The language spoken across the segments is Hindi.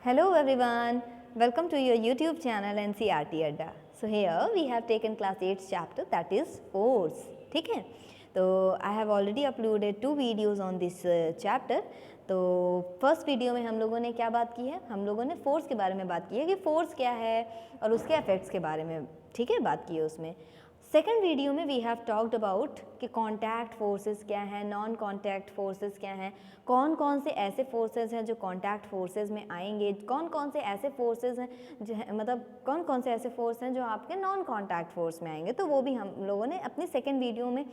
Hello everyone, welcome to your YouTube channel NCERT Adda. So here we have taken class 8 chapter, that is force. ठीक है, तो I have already uploaded 2 videos on this chapter. तो फर्स्ट वीडियो में हम लोगों ने क्या बात की है, हम लोगों ने फोर्स के बारे में बात की है कि फोर्स क्या है और उसके इफेक्ट्स के बारे में, ठीक है, बात की है उसमें. सेकेंड वीडियो में वी हैव टॉक्ड अबाउट कि कॉन्टैक्ट फोर्सेस क्या हैं, नॉन कॉन्टैक्ट फोर्सेस क्या हैं, कौन कौन से ऐसे फोर्सेस हैं जो कॉन्टैक्ट फोर्सेस में आएंगे, कौन कौन से ऐसे फोर्सेस हैं जो मतलब कौन कौन से ऐसे फोर्स हैं जो आपके नॉन कॉन्टैक्ट फोर्स में आएंगे. तो वो भी हम लोगों ने अपनी सेकेंड वीडियो में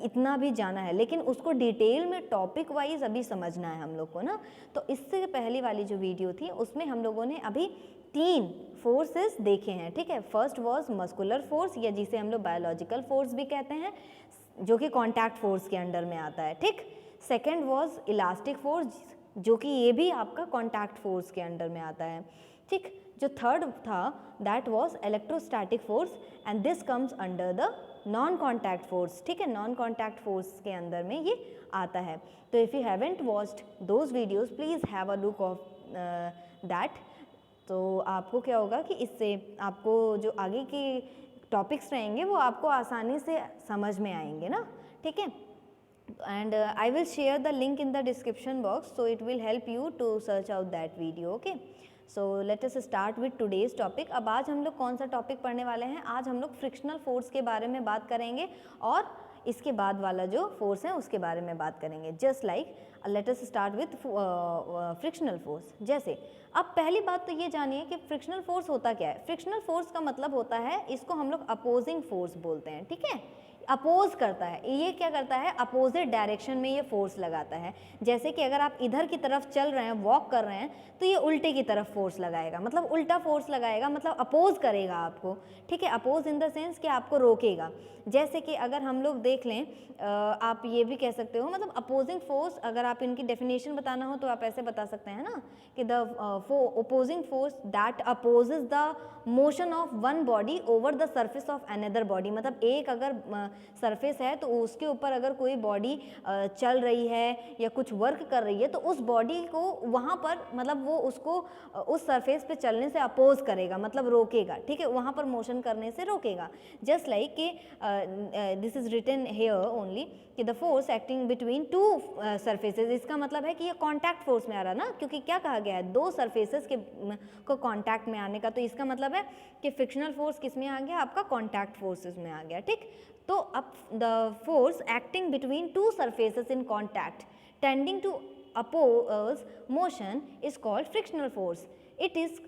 इतना भी जाना है, लेकिन उसको डिटेल में टॉपिक वाइज अभी समझना है हम लोग को ना. तो इससे पहली वाली जो वीडियो थी उसमें हम लोगों ने अभी 3 फोर्सेस देखे हैं. ठीक है, फर्स्ट वाज मस्कुलर फोर्स या जिसे हम लोग बायोलॉजिकल फोर्स भी कहते हैं, जो कि कॉन्टैक्ट फोर्स के अंडर में आता है. ठीक, सेकंड वाज इलास्टिक फोर्स, जो कि ये भी आपका कॉन्टैक्ट फोर्स के अंडर में आता है. ठीक, जो थर्ड था that was electrostatic force and this comes under the non contact force. ठीक है, नॉन कॉन्टैक्ट फोर्स के अंदर में ये आता है. तो if you haven't watched those videos please have a look of that. तो आपको क्या होगा कि इससे आपको जो आगे के टॉपिक्स रहेंगे वो आपको आसानी से समझ में आएंगे ना. ठीक है, and I will share the link in the description box, so it will help you to search out that video. Okay, so let us start with today's topic. अब आज हम लोग कौन सा टॉपिक पढ़ने वाले हैं? आज हम लोग फ्रिक्शनल फोर्स के बारे में बात करेंगे और इसके बाद वाला जो फोर्स है उसके बारे में बात करेंगे. Just like late us start with frictional force. जैसे अब पहली बात तो ये जानिए कि फ्रिक्शनल फोर्स होता क्या है. फ्रिक्शनल फोर्स का मतलब होता है, इसको हम लोग अपोजिंग फोर्स बोलते हैं. ठीक है, अपोज करता है. ये क्या करता है, अपोजिट डायरेक्शन में ये फोर्स लगाता है. जैसे कि अगर आप इधर की तरफ चल रहे हैं, वॉक कर रहे हैं, तो ये उल्टे की तरफ फोर्स लगाएगा, मतलब उल्टा फोर्स लगाएगा, मतलब अपोज करेगा आपको. ठीक है, अपोज इन द सेंस कि आपको रोकेगा. जैसे कि अगर हम लोग देख लें, आप ये भी कह सकते हो, मतलब अपोजिंग फोर्स अगर आप इनकी डेफिनेशन बताना हो तो आप ऐसे बता सकते हैं ना कि the opposing force that opposes the motion of one body over the surface of another body. मतलब एक अगर सरफेस है तो उसके ऊपर अगर कोई बॉडी चल रही है या कुछ वर्क कर रही है तो उस बॉडी को वहाँ पर मतलब वो उसको उस सरफेस पे चलने से अपोज करेगा, मतलब रोकेगा. ठीक है, वहाँ पर मोशन करने से रोकेगा. जस्ट लाइक कि this is written here only कि the force acting between 2 surfaces. इसका मतलब है कि ये कॉन्टैक्ट फोर्स में आ रहा ना, क्योंकि क्या कहा गया है, 2 सरफेसेस के को कॉन्टैक्ट में आने का. तो इसका मतलब है कि फ्रिक्शनल फोर्स किस में आ गया, आपका कॉन्टैक्ट फोर्सेस में आ गया. ठीक, तो अब the force acting between 2 surfaces in contact tending to oppose motion is called frictional force. It is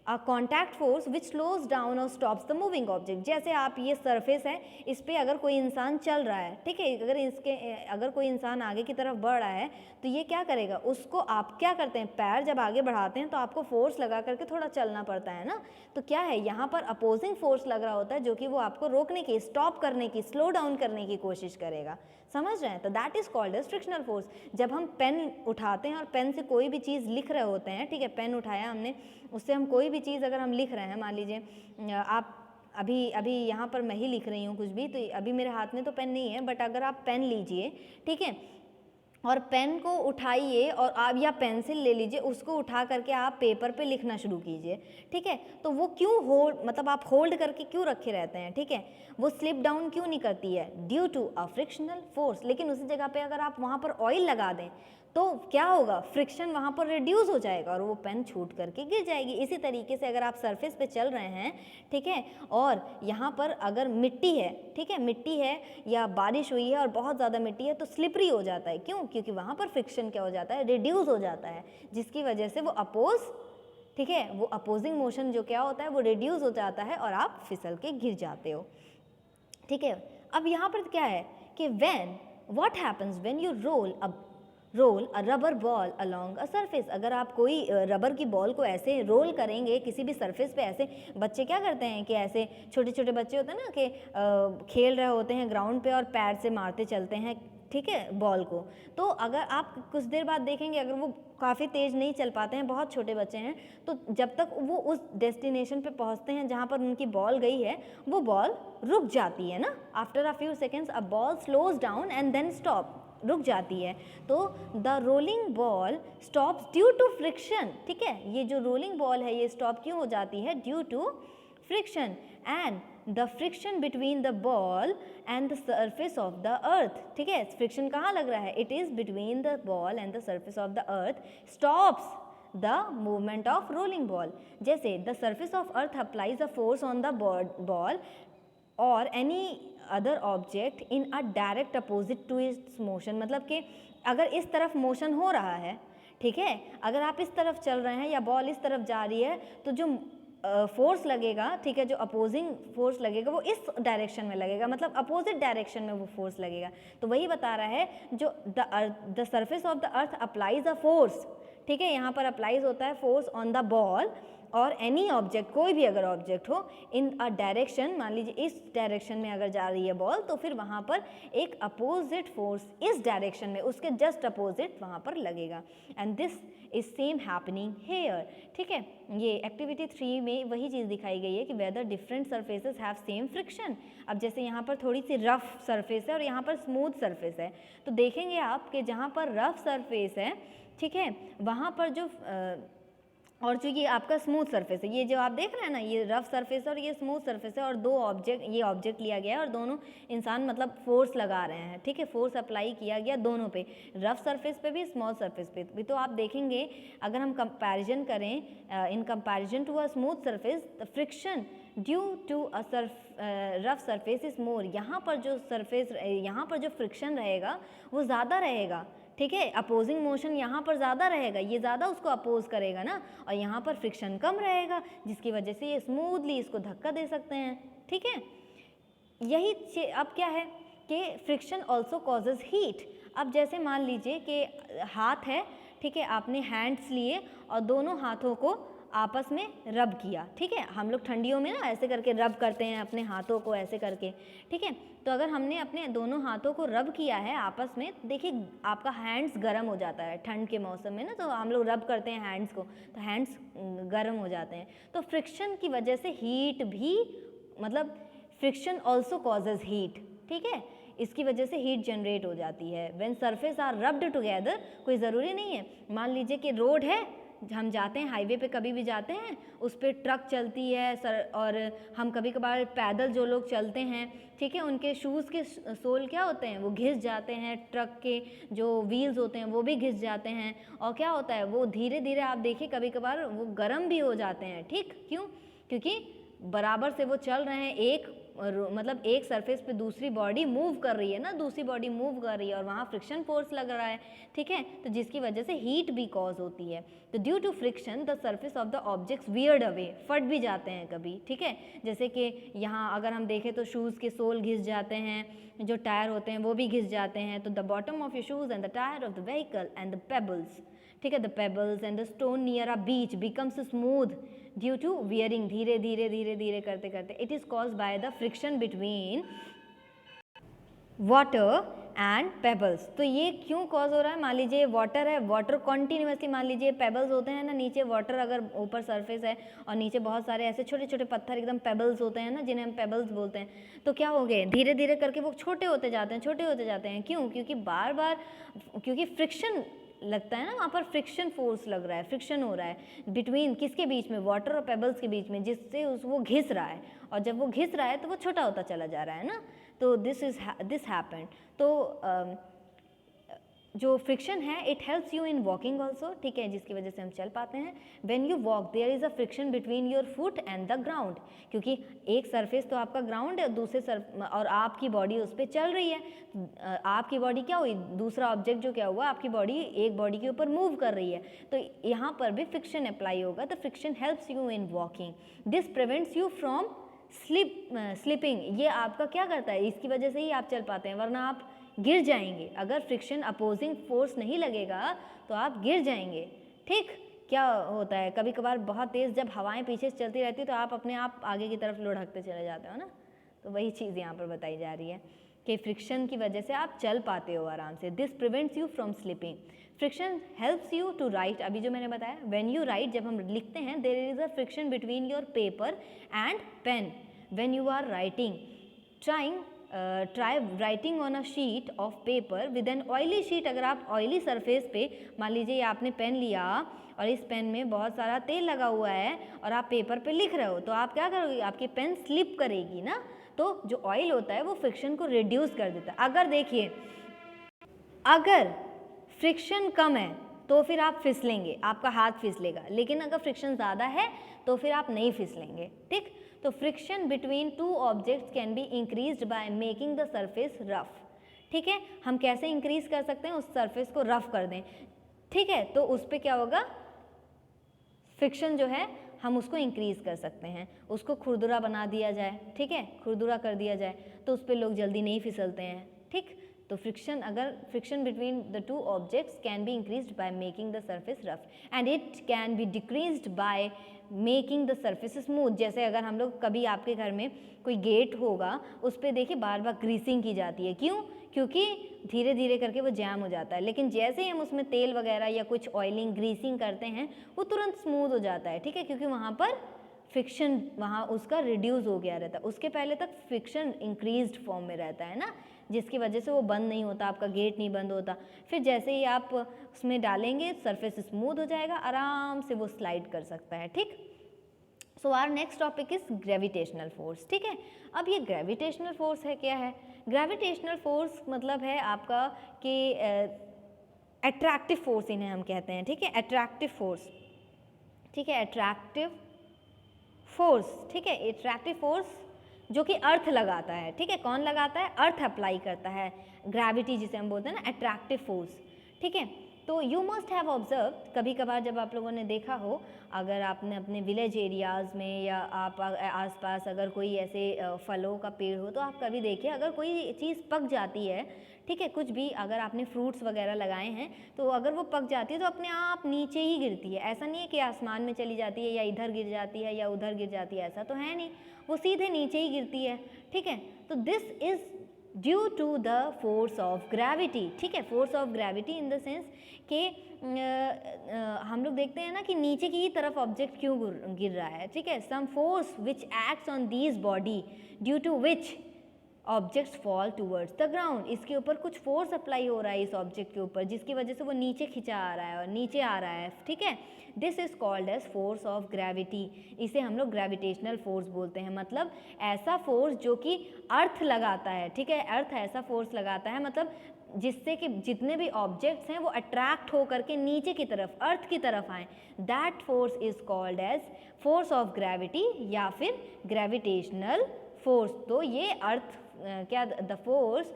a contact force which slows down और स्टॉप्स द मूविंग ऑब्जेक्ट. जैसे आप ये सरफेस है, इस पर अगर कोई इंसान चल रहा है, ठीक है, अगर कोई इंसान आगे की तरफ बढ़ रहा है तो ये क्या करेगा, उसको आप क्या करते हैं, पैर जब आगे बढ़ाते हैं तो आपको फोर्स लगा करके थोड़ा चलना पड़ता है ना. तो क्या है, यहाँ पर अपोजिंग फोर्स लग रहा होता है जो कि वो आपको रोकने की, स्टॉप करने की, स्लो डाउन करने की कोशिश करेगा. समझ रहे हैं? तो that is called as frictional force. जब हम पेन उठाते हैं और पेन से कोई भी चीज़ लिख रहे होते हैं, ठीक है, पेन उठाया हमने, उससे हम कोई भी चीज़ अगर हम लिख रहे हैं, मान लीजिए आप अभी यहाँ पर मैं ही लिख रही हूँ कुछ भी, तो अभी मेरे हाथ में तो पेन नहीं है, बट अगर आप पेन लीजिए, ठीक है, और पेन को उठाइए और आप या पेंसिल ले लीजिए, उसको उठा करके आप पेपर पे लिखना शुरू कीजिए. ठीक है, तो वो क्यों होल्ड, मतलब आप होल्ड करके क्यों रखे रहते हैं, ठीक है, वो स्लिप डाउन क्यों नहीं करती है, due to a frictional force. लेकिन उसी जगह पे अगर आप वहाँ पर ऑयल लगा दें तो क्या होगा, फ्रिक्शन वहाँ पर रिड्यूस हो जाएगा और वो पेन छूट करके गिर जाएगी. इसी तरीके से अगर आप सरफेस पे चल रहे हैं, ठीक है, और यहाँ पर अगर मिट्टी है, ठीक है, मिट्टी है या बारिश हुई है और बहुत ज़्यादा मिट्टी है तो स्लिपरी हो जाता है. क्यों? क्योंकि वहाँ पर फ्रिक्शन क्या हो जाता है, रिड्यूस हो जाता है, जिसकी वजह से वो अपोज, ठीक है, वो अपोजिंग मोशन जो क्या होता है वो रिड्यूस हो जाता है और आप फिसल के गिर जाते हो. ठीक है, अब यहाँ पर क्या है कि what happens when you roll a rubber ball along a surface. अगर आप कोई रबर की बॉल को ऐसे रोल करेंगे किसी भी सरफेस पे, ऐसे बच्चे क्या करते हैं कि ऐसे छोटे छोटे बच्चे होते हैं ना कि खेल रहे होते हैं ग्राउंड पे और पैर से मारते चलते हैं, ठीक है, बॉल को. तो अगर आप कुछ देर बाद देखेंगे अगर वो काफ़ी तेज़ नहीं चल पाते हैं, बहुत छोटे बच्चे हैं, तो जब तक वो उस डेस्टिनेशन पे पहुंचते हैं जहाँ पर उनकी बॉल गई है, वो बॉल रुक जाती है ना. After a few seconds a ball slows down and then stop. रुक जाती है, तो the rolling ball stops due to friction, ठीक है, ये जो रोलिंग बॉल है ये स्टॉप क्यों हो जाती है, due to friction, and the friction between the ball and the surface of the earth, ठीक है, फ्रिक्शन कहाँ लग रहा है, it is between the ball and the surface of the earth, stops the movement of rolling ball. जैसे the surface of earth applies a force on the ball और any other object in a direct opposite to its motion, मतलब कि अगर इस तरफ मोशन हो रहा है, ठीक है, अगर आप इस तरफ चल रहे हैं या बॉल इस तरफ जा रही है, तो जो फोर्स लगेगा, ठीक है, जो अपोजिंग फोर्स लगेगा वो इस डायरेक्शन में लगेगा, मतलब अपोजिट डायरेक्शन में वो फोर्स लगेगा। तो वही बता रहा है, जो the surface of the earth applies a force, ठीक है, यहाँ पर अप्लाइज होता है फोर्स ऑन द बॉल और एनी ऑब्जेक्ट, कोई भी अगर ऑब्जेक्ट हो इन अ डायरेक्शन, मान लीजिए इस डायरेक्शन में अगर जा रही है बॉल, तो फिर वहाँ पर एक अपोजिट फोर्स इस डायरेक्शन में उसके जस्ट अपोजिट वहाँ पर लगेगा, and this is same happening here, ठीक है। ये एक्टिविटी 3 में वही चीज़ दिखाई गई है कि whether different surfaces have same friction. अब जैसे यहाँ पर थोड़ी सी रफ सरफेस है और यहाँ पर स्मूथ सरफेस है, तो देखेंगे आप कि जहाँ पर रफ सरफेस है, ठीक है, वहाँ पर जो और जो ये आपका स्मूथ सरफेस है, ये जो आप देख रहे हैं ना, ये रफ सरफेस है और ये स्मूथ सरफेस है, और दो ऑब्जेक्ट, ये ऑब्जेक्ट लिया गया है और दोनों इंसान मतलब फोर्स लगा रहे हैं, ठीक है, फोर्स अप्लाई किया गया दोनों पे, रफ सरफेस पे भी स्मॉल सरफेस पे भी। तो आप देखेंगे अगर हम कंपैरिजन करें in comparison to a smooth surface, the friction due to a rough surface is more, यहाँ पर जो सरफेस, यहाँ पर जो फ्रिक्शन रहेगा वो ज़्यादा रहेगा, ठीक है, अपोजिंग मोशन यहाँ पर ज़्यादा रहेगा, ये ज़्यादा उसको अपोज करेगा ना, और यहाँ पर फ्रिक्शन कम रहेगा, जिसकी वजह से ये स्मूथली इसको धक्का दे सकते हैं, ठीक है। यही अब क्या है कि फ्रिक्शन ऑल्सो कॉजेज हीट। अब जैसे मान लीजिए कि हाथ है, ठीक है, आपने हैंड्स लिए और दोनों हाथों को आपस में रब किया, ठीक है, हम लोग ठंडियों में ना ऐसे करके रब करते हैं अपने हाथों को ऐसे करके, ठीक है, तो अगर हमने अपने दोनों हाथों को रब किया है आपस में, देखिए आपका हैंड्स गर्म हो जाता है ठंड के मौसम में ना, तो हम लोग रब करते हैं हैंड्स को, तो हैंड्स गर्म हो जाते हैं, तो फ्रिक्शन की वजह से हीट भी, मतलब फ्रिक्शन ऑल्सो कॉजेज हीट, ठीक है, इसकी वजह से हीट जनरेट हो जाती है। When surface are rubbed together, कोई ज़रूरी नहीं है, मान लीजिए कि रोड है, हम जाते हैं हाईवे पे, कभी भी जाते हैं, उस पर ट्रक चलती है और हम कभी कभार पैदल जो लोग चलते हैं, ठीक है, उनके शूज़ के सोल क्या होते हैं, वो घिस जाते हैं, ट्रक के जो व्हील्स होते हैं वो भी घिस जाते हैं, और क्या होता है वो धीरे धीरे आप देखिए कभी कभार वो गर्म भी हो जाते हैं, ठीक, क्यों, क्योंकि बराबर से वो चल रहे हैं, एक मतलब एक सरफेस पे दूसरी बॉडी मूव कर रही है ना, दूसरी बॉडी मूव कर रही है और वहाँ फ्रिक्शन फोर्स लग रहा है, ठीक है, तो जिसकी वजह से हीट भी कॉज होती है। तो due to friction the surface of the objects weared away, फट भी जाते हैं कभी, ठीक है, जैसे कि यहाँ अगर हम देखें तो शूज़ के सोल घिस जाते हैं, जो टायर होते हैं वो भी घिस जाते हैं, तो the bottom of your shoes and the tyre of the vehicle and the pebbles, ठीक है, the pebbles and the stone near a beach becomes smooth due to wearing, धीरे धीरे धीरे धीरे करते करते, it is caused by the friction between water and pebbles. तो ये क्यों कॉज हो रहा है, मान लीजिए वाटर है, वाटर कॉन्टीन्यूसली, मान लीजिए पेबल्स होते हैं ना नीचे, वाटर अगर ऊपर सरफेस है और नीचे बहुत सारे ऐसे छोटे छोटे पत्थर एकदम पेबल्स होते हैं ना, जिन्हें हम पेबल्स बोलते हैं, तो क्या हो गए, धीरे धीरे करके वो छोटे होते जाते हैं, छोटे होते जाते हैं, क्यों, क्योंकि बार बार, क्योंकि फ्रिक्शन लगता है ना, वहाँ पर फ्रिक्शन फोर्स लग रहा है, फ्रिक्शन हो रहा है बिटवीन किसके बीच में, वाटर और पेबल्स के बीच में, जिससे वो घिस रहा है, और जब वो घिस रहा है तो वो छोटा होता चला जा रहा है ना, तो दिस हैपेंड। तो जो फ्रिक्शन है it helps you in walking also, ठीक है, जिसकी वजह से हम चल पाते हैं। When you walk there is a friction between your foot and the ground, क्योंकि एक सरफेस तो आपका ग्राउंड है, दूसरे और आपकी बॉडी उस पर चल रही है, आपकी बॉडी क्या हुई, दूसरा ऑब्जेक्ट जो क्या हुआ, आपकी बॉडी एक बॉडी के ऊपर मूव कर रही है, तो यहाँ पर भी फ्रिक्शन अप्लाई होगा, तो friction helps you in walking, this prevents you from slipping, ये आपका क्या करता है, इसकी वजह से ही आप चल पाते हैं, वरना आप गिर जाएंगे, अगर फ्रिक्शन अपोजिंग फोर्स नहीं लगेगा तो आप गिर जाएंगे, ठीक। क्या होता है कभी कभार बहुत तेज़ जब हवाएं पीछे से चलती रहती है तो आप अपने आप आगे की तरफ लुढ़कते चले जाते हो ना, तो वही चीज़ यहाँ पर बताई जा रही है कि फ्रिक्शन की वजह से आप चल पाते हो आराम से। This prevents you from slipping, friction helps you to write, अभी जो मैंने बताया, व्हेन यू राइट, जब हम लिखते हैं, there is a friction between your paper and pen when you are writing, trying try writing on a sheet of paper with an oily sheet. अगर आप ऑयली सरफेस पे, मान लीजिए आपने पेन लिया और इस पेन में बहुत सारा तेल लगा हुआ है और आप पेपर पे लिख रहे हो, तो आप क्या करोगे, आपकी पेन स्लिप करेगी ना, तो जो ऑयल होता है वो फ्रिक्शन को रिड्यूस कर देता है। अगर देखिए, अगर फ्रिक्शन कम है तो फिर आप फिसलेंगे, आपका हाथ फिसलेगा, लेकिन अगर फ्रिक्शन ज़्यादा है तो फिर आप नहीं फिसलेंगे, ठीक। तो friction between two objects can be increased by making the surface rough, ठीक है। हम कैसे इंक्रीज कर सकते हैं, उस सरफेस को रफ कर दें, ठीक है, तो उस पर क्या होगा, फ्रिक्शन जो है हम उसको इंक्रीज कर सकते हैं, उसको खुरदुरा बना दिया जाए, ठीक है, खुरदुरा कर दिया जाए तो उस पर लोग जल्दी नहीं फिसलते हैं, ठीक। तो फ्रिक्शन, अगर friction between the two objects can be increased by making the surface rough and it can be decreased by making the surface smooth. जैसे अगर हम लोग, कभी आपके घर में कोई गेट होगा, उस पर देखिए बार बार ग्रीसिंग की जाती है, क्यों, क्योंकि धीरे धीरे करके वो जैम हो जाता है, लेकिन जैसे ही हम उसमें तेल वगैरह या कुछ ऑयलिंग ग्रीसिंग करते हैं वो तुरंत स्मूथ हो जाता है, ठीक है, क्योंकि वहाँ पर फ्रिक्शन, वहाँ उसका रिड्यूस हो गया रहता है। उसके पहले तक फ्रिक्शन इंक्रीज्ड फॉर्म में रहता है ना, जिसकी वजह से वो बंद नहीं होता, आपका गेट नहीं बंद होता। फिर जैसे ही आप उसमें डालेंगे सरफेस स्मूथ हो जाएगा, आराम से वो स्लाइड कर सकता है, ठीक। So our next topic is gravitational force, ठीक है। अब ये ग्रेविटेशनल फोर्स है क्या है, ग्रेविटेशनल फोर्स मतलब है आपका कि अट्रैक्टिव फोर्स इन्हें हम कहते हैं, ठीक है, अट्रैक्टिव फोर्स, ठीक है, अट्रैक्टिव फोर्स, ठीक है, अट्रैक्टिव फोर्स जो कि अर्थ लगाता है, ठीक है, कौन लगाता है, अर्थ अप्लाई करता है, ग्रेविटी जिसे हम बोलते हैं ना, अट्रैक्टिव फोर्स, ठीक है। तो यू मस्ट हैव ऑब्जर्व, कभी कभार जब आप लोगों ने देखा हो, अगर आपने अपने विलेज एरियाज़ में या आप आसपास अगर कोई ऐसे फलों का पेड़ हो, तो आप कभी देखिए अगर कोई चीज़ पक जाती है, ठीक है, कुछ भी अगर आपने फ्रूट्स वगैरह लगाए हैं, तो अगर वो पक जाती है तो अपने आप नीचे ही गिरती है, ऐसा नहीं है कि आसमान में चली जाती है या इधर गिर जाती है या उधर गिर जाती है, ऐसा तो है नहीं, वो सीधे नीचे ही गिरती है, ठीक है। तो this is due to the force of gravity, ठीक है, force of gravity in the sense कि हम लोग देखते हैं ना कि नीचे की तरफ ऑब्जेक्ट क्यों गिर रहा है, ठीक है, some force which acts on these body due to which objects fall towards the ground. इसके ऊपर कुछ फोर्स अप्लाई हो रहा है इस ऑब्जेक्ट के ऊपर, जिसकी वजह से वो नीचे खिंचा आ रहा है और नीचे आ रहा है, ठीक है। This is called as force of gravity, इसे हम लोग ग्रेविटेशनल फोर्स बोलते हैं, मतलब ऐसा फोर्स जो कि अर्थ लगाता है, ठीक है, अर्थ ऐसा फोर्स लगाता है, मतलब जिससे कि जितने भी ऑब्जेक्ट्स हैं वो अट्रैक्ट हो करके नीचे की तरफ, अर्थ की तरफ आए, that force is called as force of gravity या फिर ग्रेविटेशनल फोर्स। तो ये अर्थ क्या, the force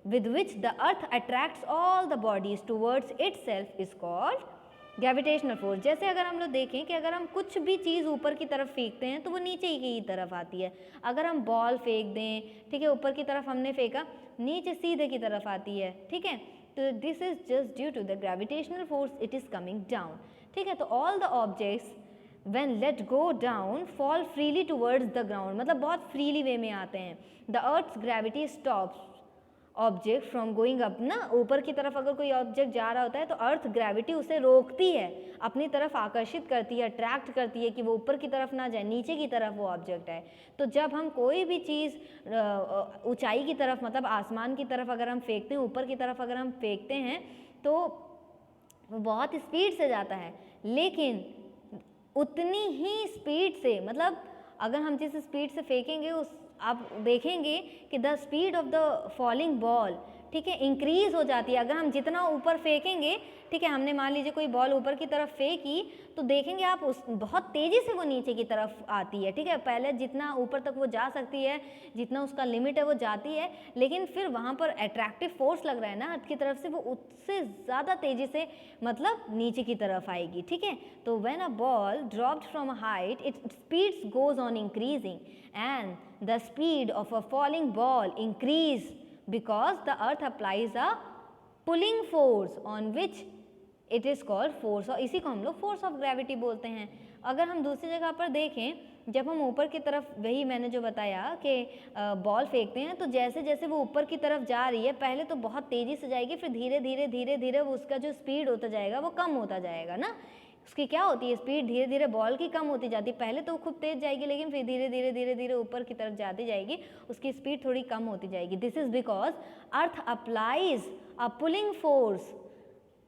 with which the earth attracts all the bodies towards itself is called gravitational force. जैसे अगर हम लोग देखें कि अगर हम कुछ भी चीज़ ऊपर की तरफ फेंकते हैं तो वो नीचे की तरफ आती है, अगर हम बॉल फेंक दें, ठीक है, ऊपर की तरफ हमने फेंका, नीचे सीधे की तरफ आती है, ठीक है। तो this is just due to the gravitational force, it is coming down, ठीक है। तो all the objects when let go down fall freely towards the ground, मतलब बहुत फ्रीली वे में आते हैं। the earth's gravity stops object from going up ना, ऊपर की तरफ अगर कोई ऑब्जेक्ट जा रहा होता है तो अर्थ ग्रेविटी उसे रोकती है, अपनी तरफ आकर्षित करती है, अट्रैक्ट करती है कि वो ऊपर की तरफ ना जाए, नीचे की तरफ वो ऑब्जेक्ट है। तो जब हम कोई भी चीज़ ऊंचाई की तरफ, मतलब आसमान की तरफ अगर हम फेंकते हैं, ऊपर की तरफ अगर हम फेंकते हैं तो वो बहुत स्पीड से जाता है, लेकिन उतनी ही स्पीड से, मतलब अगर हम जिस स्पीड से फेंकेंगे उस, आप देखेंगे कि the speed of the falling ball, ठीक है, इंक्रीज हो जाती है। अगर हम जितना ऊपर फेंकेंगे, ठीक है, हमने मान लीजिए कोई बॉल ऊपर की तरफ फेंकी, तो देखेंगे आप उस बहुत तेज़ी से वो नीचे की तरफ आती है, ठीक है। पहले जितना ऊपर तक वो जा सकती है, जितना उसका लिमिट है वो जाती है, लेकिन फिर वहाँ पर अट्रैक्टिव फोर्स लग रहा है ना अर्थ की तरफ से, वो उससे ज़्यादा तेज़ी से मतलब नीचे की तरफ आएगी, ठीक है। तो when a ball dropped from a height, it's speeds goes on increasing and the speed of a falling ball increase because the earth applies a pulling force on which it is called force, और इसी को हम लोग फोर्स ऑफ ग्रेविटी बोलते हैं। अगर हम दूसरी जगह पर देखें, जब हम ऊपर की तरफ, वही मैंने जो बताया कि बॉल फेंकते हैं, तो जैसे जैसे वो ऊपर की तरफ जा रही है, पहले तो बहुत तेज़ी से जाएगी, फिर धीरे धीरे धीरे धीरे उसका जो स्पीड होता जाएगा वो कम होता जाएगा ना, उसकी क्या होती है, स्पीड धीरे धीरे बॉल की कम होती जाती है। पहले तो खूब तेज जाएगी, लेकिन फिर धीरे धीरे धीरे धीरे ऊपर की तरफ जाती जाएगी, उसकी स्पीड थोड़ी कम होती जाएगी। This is because earth applies a pulling force,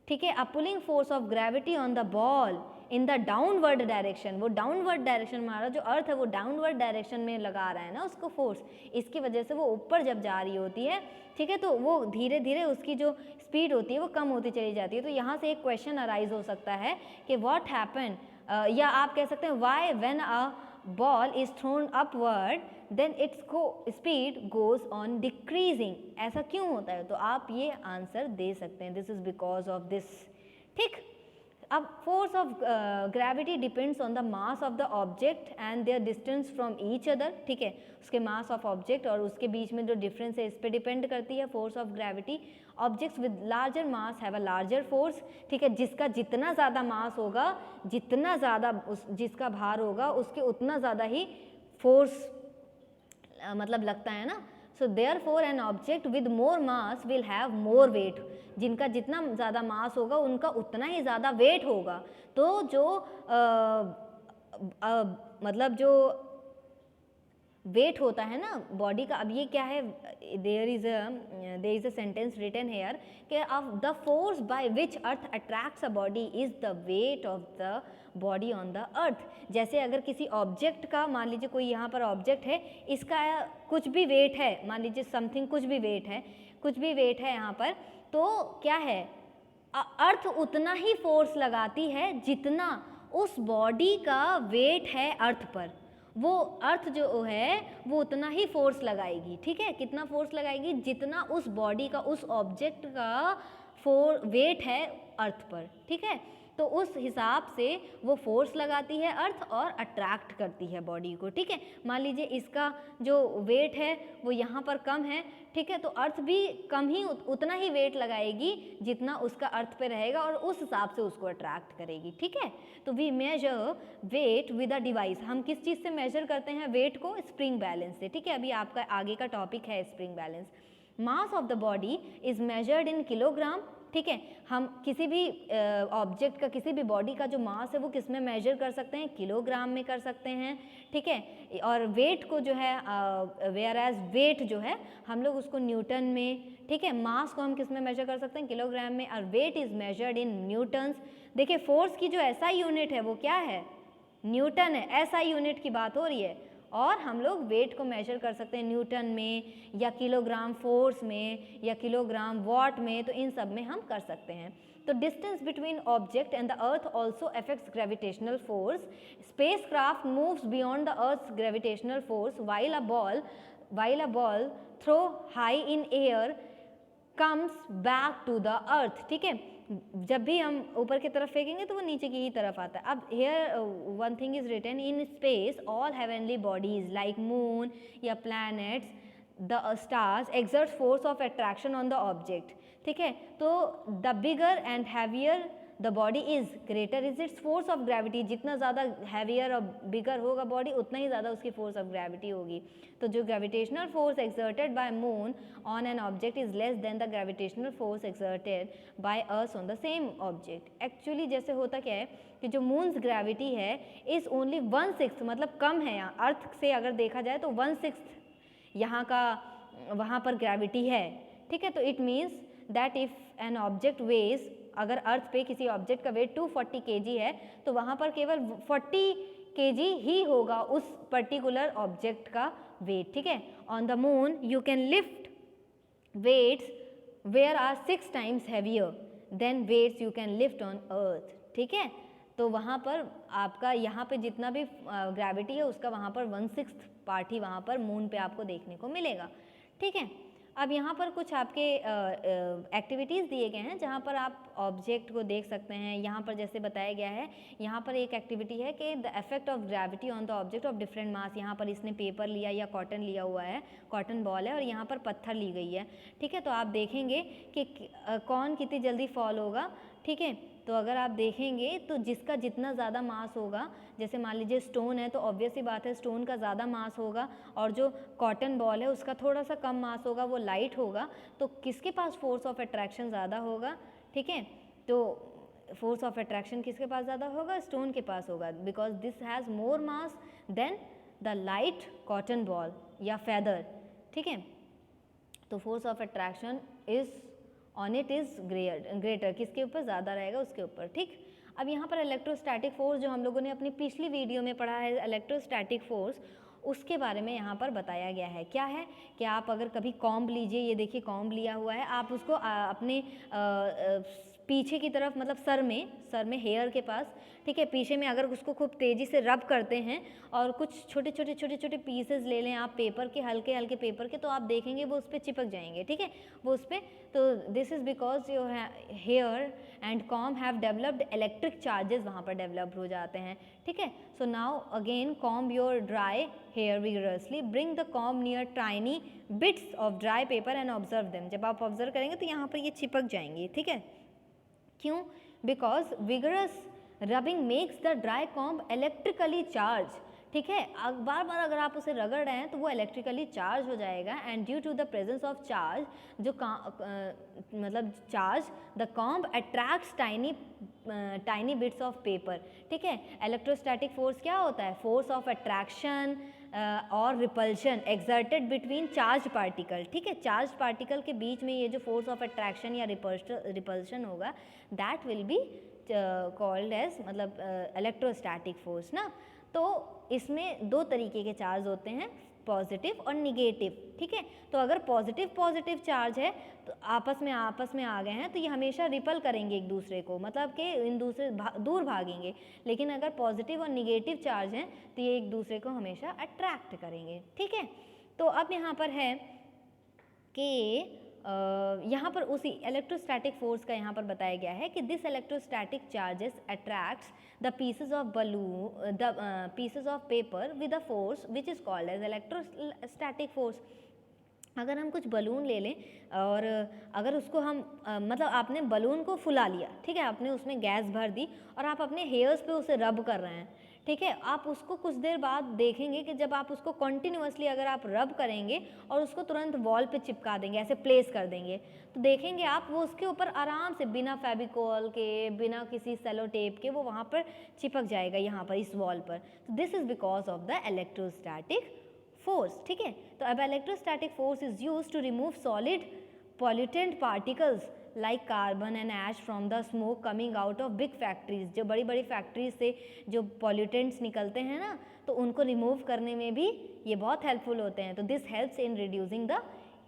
ठीक है, a pulling force of gravity on the ball in the downward direction. वो डाउनवर्ड डायरेक्शन, हमारा जो अर्थ है वो डाउनवर्ड डायरेक्शन में लगा रहा है ना उसको फोर्स, इसकी वजह से वो ऊपर जब जा रही होती है, ठीक है, तो वो धीरे धीरे उसकी जो स्पीड होती है वो कम होती चली जाती है। तो यहाँ से एक क्वेश्चन अराइज हो सकता है कि व्हाट हैपन, या आप कह सकते हैं why when a ball is thrown upward then its speed goes on decreasing, ऐसा क्यों होता है? तो आप ये आंसर दे सकते हैं, this is because of this. ठीक, अब force of gravity depends on the mass of the object and their distance from each other, ठीक है, उसके मास ऑफ ऑब्जेक्ट और उसके बीच में जो डिफरेंस है इस पे डिपेंड करती है force of gravity. Objects with larger mass have a larger force, ठीक है, जिसका जितना ज़्यादा मास होगा, जितना ज़्यादा जिसका भार होगा उसके उतना ज़्यादा ही फोर्स मतलब लगता है ना। So therefore an object with more mass will have more weight, जिनका जितना ज़्यादा मास होगा उनका उतना ही ज़्यादा वेट होगा। तो जो मतलब जो वेट होता है ना बॉडी का, अब ये क्या है, there is a sentence written here कि the force by which earth attracts a body is the weight of the body on the earth. जैसे अगर किसी ऑब्जेक्ट का, मान लीजिए कोई यहाँ पर ऑब्जेक्ट है, इसका कुछ भी वेट है, मान लीजिए समथिंग कुछ भी वेट है, कुछ भी वेट है यहाँ पर, तो क्या है, अर्थ उतना ही फोर्स लगाती है जितना उस बॉडी का वेट है अर्थ पर, वो अर्थ जो है वो उतना ही फोर्स लगाएगी, ठीक है, कितना फोर्स लगाएगी, जितना उस बॉडी का, उस ऑब्जेक्ट का वेट है अर्थ पर, ठीक है। तो उस हिसाब से वो फोर्स लगाती है अर्थ और अट्रैक्ट करती है बॉडी को, ठीक है। मान लीजिए इसका जो वेट है वो यहाँ पर कम है, ठीक है, तो अर्थ भी कम ही उतना ही वेट लगाएगी जितना उसका अर्थ पे रहेगा और उस हिसाब से उसको अट्रैक्ट करेगी, ठीक है। तो we measure weight with a device, हम किस चीज़ से मेजर करते हैं वेट को? स्प्रिंग बैलेंस से, ठीक है। अभी आपका आगे का टॉपिक है spring balance. Mass of the body is measured in kilogram, ठीक है। हम किसी भी ऑब्जेक्ट का, किसी भी बॉडी का जो मास है वो किस में मेजर कर सकते हैं? किलोग्राम में कर सकते हैं, ठीक है। और वेट को जो है वेयर एज वेट जो है हम लोग उसको न्यूटन में, ठीक है, मास को हम किस में मेजर कर सकते हैं? किलोग्राम में, और weight is measured in newtons. देखिए फोर्स की जो एसआई यूनिट है वो क्या है? न्यूटन है, एसआई यूनिट की बात हो रही है। और हम लोग वेट को मेजर कर सकते हैं न्यूटन में या किलोग्राम फोर्स में या किलोग्राम वॉट में, तो इन सब में हम कर सकते हैं। तो distance between object and the earth also affects gravitational force. Spacecraft moves beyond the earth's gravitational force while a ball throw high in air comes back to the earth, ठीक है। जब भी हम ऊपर की तरफ फेंकेंगे तो वो नीचे की ही तरफ आता है। अब here one thing is written in space all heavenly bodies like moon या planets the stars exert force of attraction on the object, ठीक है। तो the bigger and heavier the body is greater is its force of gravity, जितना ज़्यादा हैवियर और बिगर होगा बॉडी उतना ही ज़्यादा उसकी फोर्स ऑफ ग्रेविटी होगी। तो जो gravitational force exerted by moon on an object is less than the gravitational force exerted by earth on the same object. Actually जैसे होता क्या है कि जो मून्स ग्रेविटी है इज ओनली 1/6, मतलब कम है यहाँ अर्थ से अगर देखा जाए तो 1/6 यहाँ का वहाँ पर ग्रेविटी है, ठीक है। तो it means that if an object weighs, अगर अर्थ पे किसी ऑब्जेक्ट का वेट 240 kg है तो वहाँ पर केवल 40 kg ही होगा उस पर्टिकुलर ऑब्जेक्ट का वेट, ठीक है। On the moon you can lift weights where are 6 times heavier than weights you can lift on earth, ठीक है। तो वहाँ पर आपका यहाँ पे जितना भी ग्रेविटी है उसका वहाँ पर 1/6 पार्ट ही वहाँ पर मून पे आपको देखने को मिलेगा, ठीक है। अब यहाँ पर कुछ आपके एक्टिविटीज़ दिए गए हैं जहाँ पर आप ऑब्जेक्ट को देख सकते हैं। यहाँ पर जैसे बताया गया है, यहाँ पर एक एक्टिविटी है कि the effect of gravity on the object of different mass. यहाँ पर इसने पेपर लिया या कॉटन लिया हुआ है, कॉटन बॉल है और यहाँ पर पत्थर ली गई है, ठीक है। तो आप देखेंगे कि कौन कितनी जल्दी फॉल होगा, ठीक है। तो अगर आप देखेंगे तो जिसका जितना ज़्यादा मास होगा, जैसे मान लीजिए स्टोन है तो ऑब्वियस ही बात है स्टोन का ज़्यादा मास होगा, और जो कॉटन बॉल है उसका थोड़ा सा कम मास होगा, वो लाइट होगा, तो किसके पास फोर्स ऑफ अट्रैक्शन ज़्यादा होगा, ठीक है। तो फोर्स ऑफ अट्रैक्शन किसके पास ज़्यादा होगा, स्टोन के पास होगा, because this has more mass than the light cotton ball या फेदर, ठीक है। तो force of attraction is on it is greater, किसके ऊपर ज़्यादा रहेगा, उसके ऊपर, ठीक। अब यहाँ पर इलेक्ट्रोस्टैटिक फोर्स जो हम लोगों ने अपनी पिछली वीडियो में पढ़ा है, इलेक्ट्रोस्टैटिक फोर्स, उसके बारे में यहाँ पर बताया गया है। क्या है कि आप अगर कभी कॉम्ब लीजिए, ये देखिए कॉम्ब लिया हुआ है, आप उसको अपने पीछे की तरफ, मतलब सर में हेयर के पास, ठीक है, पीछे में अगर उसको खूब तेज़ी से रब करते हैं और कुछ छोटे छोटे पीसेस ले लें आप पेपर के, हल्के हल्के पेपर के, तो आप देखेंगे वो उस पर चिपक जाएंगे, ठीक है, वो उस पर। तो this is because your hair and comb have developed electric charges, वहाँ पर डेवलप हो जाते हैं, ठीक है। So now again comb your dry hair vigorously, bring the comb near tiny bits of dry paper and observe them. जब आप ऑब्जर्व करेंगे तो यहाँ पर ये चिपक जाएंगी, ठीक है। क्यों? Because vigorous rubbing makes the dry comb electrically charge, ठीक है। बार बार अगर आप उसे रगड़ रहे हैं तो वो इलेक्ट्रिकली चार्ज हो जाएगा, and due to the presence of charge, जो मतलब charge, the comb attracts tiny bits of paper, ठीक है। इलेक्ट्रोस्टैटिक फोर्स क्या होता है? फोर्स ऑफ अट्रैक्शन और repulsion exerted between charge particle, ठीक है। चार्ज पार्टिकल के बीच में ये जो फोर्स ऑफ अट्रैक्शन या रिपल्शन होगा, that will be called as, मतलब इलेक्ट्रोस्टैटिक फोर्स ना। तो इसमें दो तरीके के चार्ज होते हैं, पॉजिटिव और निगेटिव, ठीक है। तो अगर पॉजिटिव चार्ज है तो आपस में आ गए हैं तो ये हमेशा रिपल करेंगे एक दूसरे को, मतलब कि इन दूसरे दूर भागेंगे। लेकिन अगर पॉजिटिव और निगेटिव चार्ज हैं तो ये एक दूसरे को हमेशा अट्रैक्ट करेंगे, ठीक है। तो अब यहाँ पर है कि यहाँ पर उसी इलेक्ट्रोस्टैटिक फोर्स का यहाँ पर बताया गया है कि this electrostatic charges attracts the pieces of balloon, the pieces of paper with a force which is called as electrostatic force. अगर हम कुछ बलून ले लें और अगर उसको हम मतलब आपने बलून को फुला लिया, ठीक है, आपने उसमें गैस भर दी और आप अपने हेयर्स पे उसे रब कर रहे हैं, ठीक है। आप उसको कुछ देर बाद देखेंगे कि जब आप उसको कंटिन्यूअसली अगर आप रब करेंगे और उसको तुरंत वॉल पे चिपका देंगे, ऐसे प्लेस कर देंगे, तो देखेंगे आप वो उसके ऊपर आराम से बिना फेविकोल के, बिना किसी सेलो टेप के वो वहाँ पर चिपक जाएगा, यहाँ पर इस वॉल पर। तो this is because of the electrostatic force, ठीक है। तो अब electrostatic force is used to remove solid pollutant particles like carbon and ash from the smoke coming out of big factories. जो बड़ी बड़ी फैक्ट्रीज से जो पॉल्यूटेंट्स निकलते हैं ना, तो उनको रिमूव करने में भी ये बहुत हेल्पफुल होते हैं। तो this helps in reducing the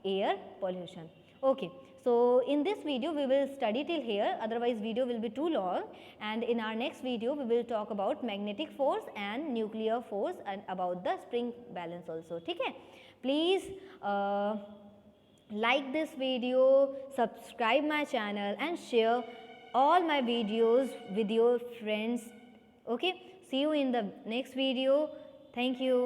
air pollution. Okay, so in this video we will study till here, otherwise video will be too long, and in our next video we will talk about magnetic force and nuclear force and about the spring balance also, ठीक है। Please like this video, subscribe my channel and share all my videos with your friends, okay। See you in the next video. Thank you.